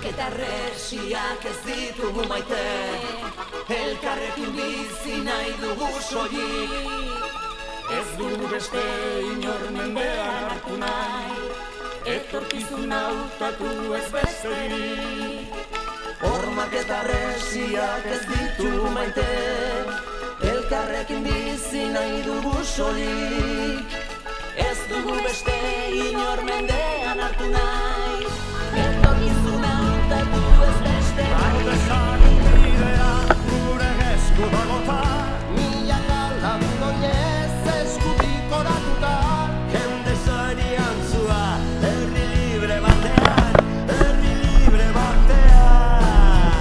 Hormak eta resiak ez ditugu maite, elkarrekin bizi nahi dugu soilik. Ez dugu beste inor mendean hartu nahi, etorkizuna hautatu ez besterik. Hormak eta resiak ez ditugu maite, elkarrekin bizi nahi dugu soilik. Ez dugu beste inor mendean hartu nahi, etorkizuna hautatu ez besterik. Ardezagun bidea gure esku dagota, milaka lagun oinez eskutik oratuta. Jende zorian zua, herri libre batean, herri libre batean.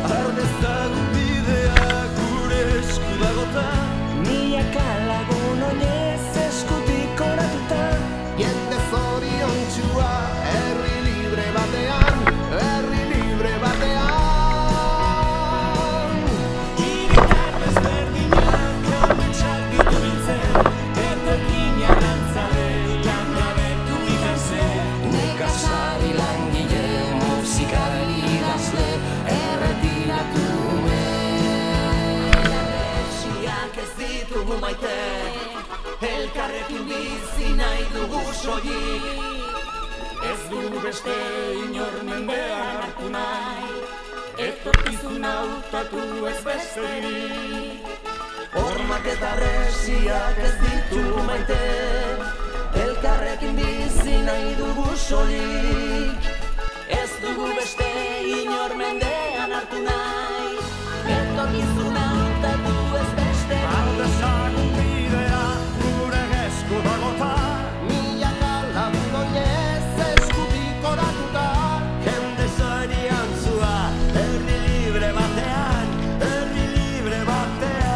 Ardezagun bidea gure esku dagota, milaka lagun oinez eskutik oratuta. Jende zoriontsua, herri libre batean, herri libre batean. Hiritar desberdinak ametsak ditu biltzen, etorkin arantzale langabetu ikasen. Nekazari langile, musikari idazle, erretiratu Resiak ez ditugu maite, elkarrekin bizi nahi dugu soilik. Ez dugu beste inor mendean hartu nahi, etorkizuna hautatu ez besterik. Hormak eta resiak ez ditugu maite, elkarrekin bizi nahi dugu soilik. Ez dugu beste inor mendean hartu nahi, etorkizuna hautatu ez besterik. Ardezagun bidea gure esku dagota, milaka lagun oinez eskutik oratuta. Jende zorian zua, herri libre batean, herri libre batean.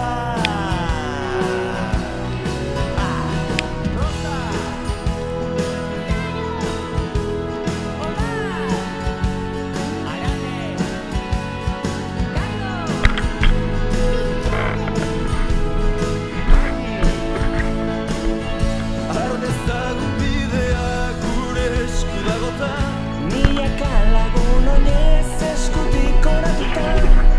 Ardezagun bidea gure esku dagota, milaka lagun oinez eskutik oratuta.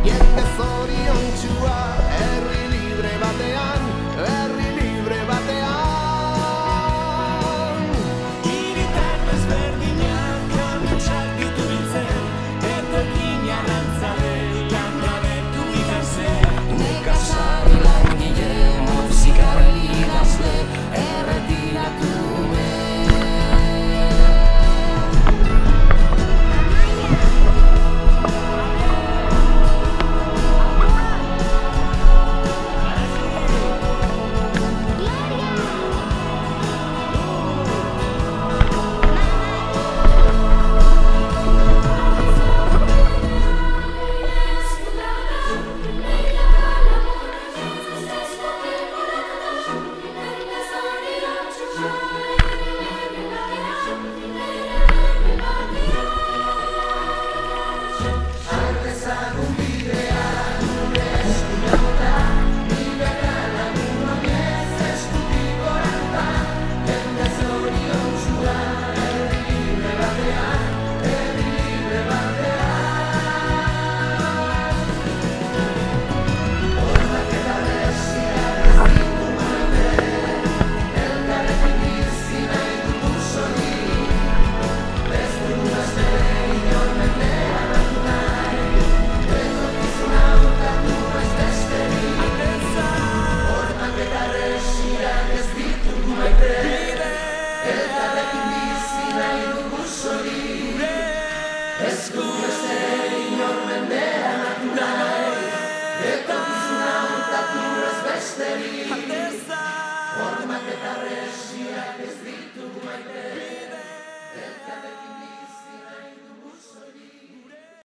Jende zoriontsua, herri libre batean, herri libre batean. Hiritar desberdinak ametsak ditu biltzen, etorkin arantzale langabetu ikasen. Nekazari langile, musikari idazle, erretiratu Ez gu beste inor mendean